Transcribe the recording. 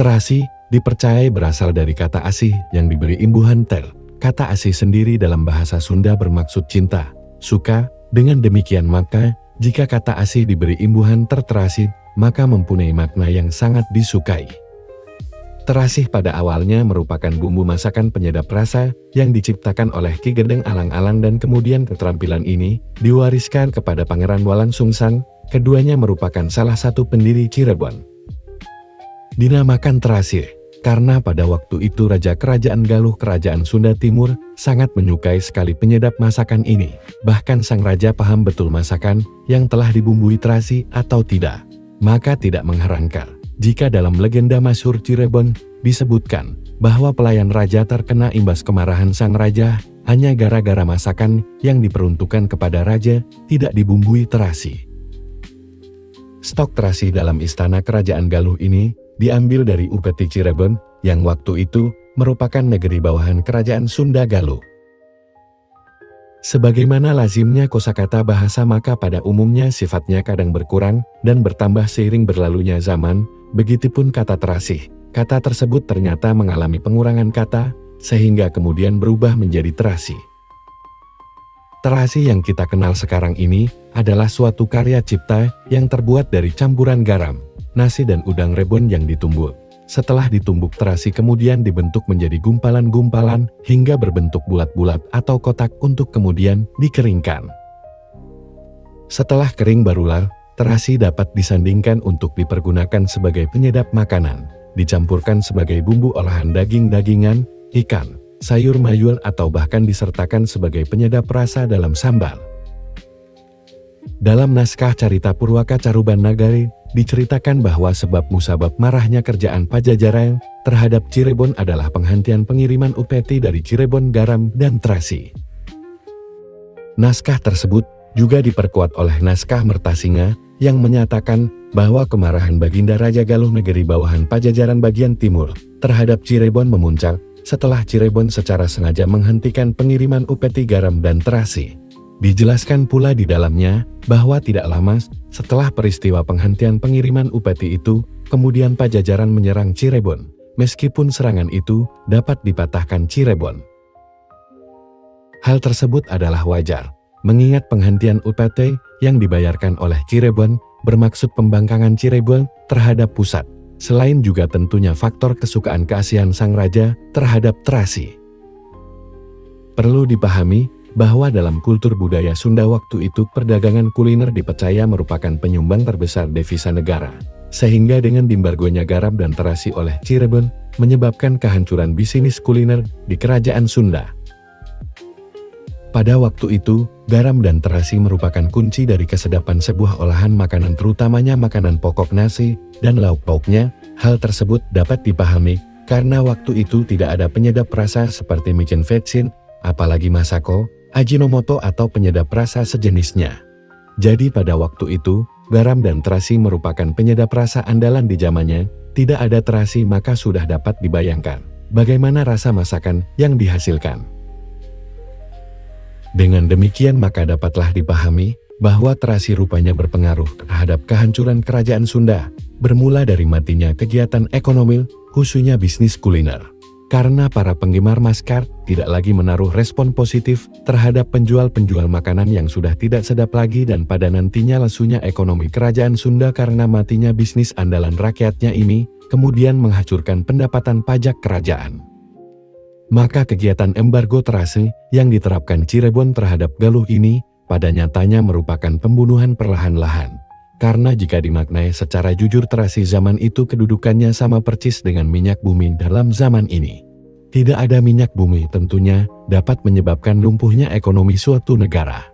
Terasi dipercayai berasal dari kata asih yang diberi imbuhan tel. Kata asih sendiri dalam bahasa Sunda bermaksud cinta, suka. Dengan demikian maka, jika kata asih diberi imbuhan terasi, maka mempunyai makna yang sangat disukai. Terasih pada awalnya merupakan bumbu masakan penyedap rasa yang diciptakan oleh Ki Gedeng Alang-Alang dan kemudian keterampilan ini diwariskan kepada Pangeran Walang Sungsang. Keduanya merupakan salah satu pendiri Cirebon. Dinamakan terasi karena pada waktu itu Raja Kerajaan Galuh Kerajaan Sunda Timur sangat menyukai sekali penyedap masakan ini. Bahkan sang raja paham betul masakan yang telah dibumbui terasi atau tidak. Maka tidak mengherankan jika dalam legenda masyhur Cirebon disebutkan bahwa pelayan raja terkena imbas kemarahan sang raja hanya gara-gara masakan yang diperuntukkan kepada raja tidak dibumbui terasi. Stok terasi dalam istana kerajaan Galuh ini diambil dari Upeti Cirebon yang waktu itu merupakan negeri bawahan kerajaan Sunda Galuh. Sebagaimana lazimnya kosakata bahasa maka pada umumnya sifatnya kadang berkurang dan bertambah seiring berlalunya zaman, begitupun kata terasih. Kata tersebut ternyata mengalami pengurangan kata, sehingga kemudian berubah menjadi terasi. Terasi yang kita kenal sekarang ini adalah suatu karya cipta yang terbuat dari campuran garam, nasi dan udang rebon yang ditumbuk. Setelah ditumbuk terasi kemudian dibentuk menjadi gumpalan-gumpalan hingga berbentuk bulat-bulat atau kotak untuk kemudian dikeringkan. Setelah kering barulah, terasi dapat disandingkan untuk dipergunakan sebagai penyedap makanan, dicampurkan sebagai bumbu olahan daging-dagingan, ikan, sayur mayur atau bahkan disertakan sebagai penyedap rasa dalam sambal. Dalam naskah Carita Purwaka Caruban Nagari, diceritakan bahwa sebab musabab marahnya kerajaan Pajajaran terhadap Cirebon adalah penghentian pengiriman upeti dari Cirebon garam dan terasi. Naskah tersebut juga diperkuat oleh naskah Mertasinga yang menyatakan bahwa kemarahan Baginda Raja Galuh negeri bawahan Pajajaran bagian timur terhadap Cirebon memuncak setelah Cirebon secara sengaja menghentikan pengiriman upeti garam dan terasi. Dijelaskan pula di dalamnya bahwa tidak lama setelah peristiwa penghentian pengiriman upeti itu, kemudian Pajajaran menyerang Cirebon, meskipun serangan itu dapat dipatahkan Cirebon. Hal tersebut adalah wajar, mengingat penghentian upeti yang dibayarkan oleh Cirebon bermaksud pembangkangan Cirebon terhadap pusat, selain juga tentunya faktor kesukaan keasihan sang raja terhadap terasi. Perlu dipahami bahwa dalam kultur budaya Sunda waktu itu perdagangan kuliner dipercaya merupakan penyumbang terbesar devisa negara. Sehingga dengan dimbargonya garam dan terasi oleh Cirebon, menyebabkan kehancuran bisnis kuliner di kerajaan Sunda. Pada waktu itu, garam dan terasi merupakan kunci dari kesedapan sebuah olahan makanan terutamanya makanan pokok nasi dan lauk pauknya. Hal tersebut dapat dipahami karena waktu itu tidak ada penyedap rasa seperti micin vetsin, apalagi masako, Ajinomoto atau penyedap rasa sejenisnya. Jadi pada waktu itu, garam dan terasi merupakan penyedap rasa andalan di zamannya. Tidak ada terasi maka sudah dapat dibayangkan bagaimana rasa masakan yang dihasilkan. Dengan demikian maka dapatlah dipahami bahwa terasi rupanya berpengaruh terhadap kehancuran kerajaan Sunda, bermula dari matinya kegiatan ekonomi, khususnya bisnis kuliner. Karena para penggemar maskar tidak lagi menaruh respon positif terhadap penjual-penjual makanan yang sudah tidak sedap lagi dan pada nantinya lesunya ekonomi kerajaan Sunda karena matinya bisnis andalan rakyatnya ini, kemudian menghancurkan pendapatan pajak kerajaan. Maka kegiatan embargo terasi yang diterapkan Cirebon terhadap Galuh ini, pada nyatanya merupakan pembunuhan perlahan-lahan. Karena jika dimaknai secara jujur terasi zaman itu kedudukannya sama persis dengan minyak bumi dalam zaman ini. Tidak ada minyak bumi tentunya dapat menyebabkan lumpuhnya ekonomi suatu negara.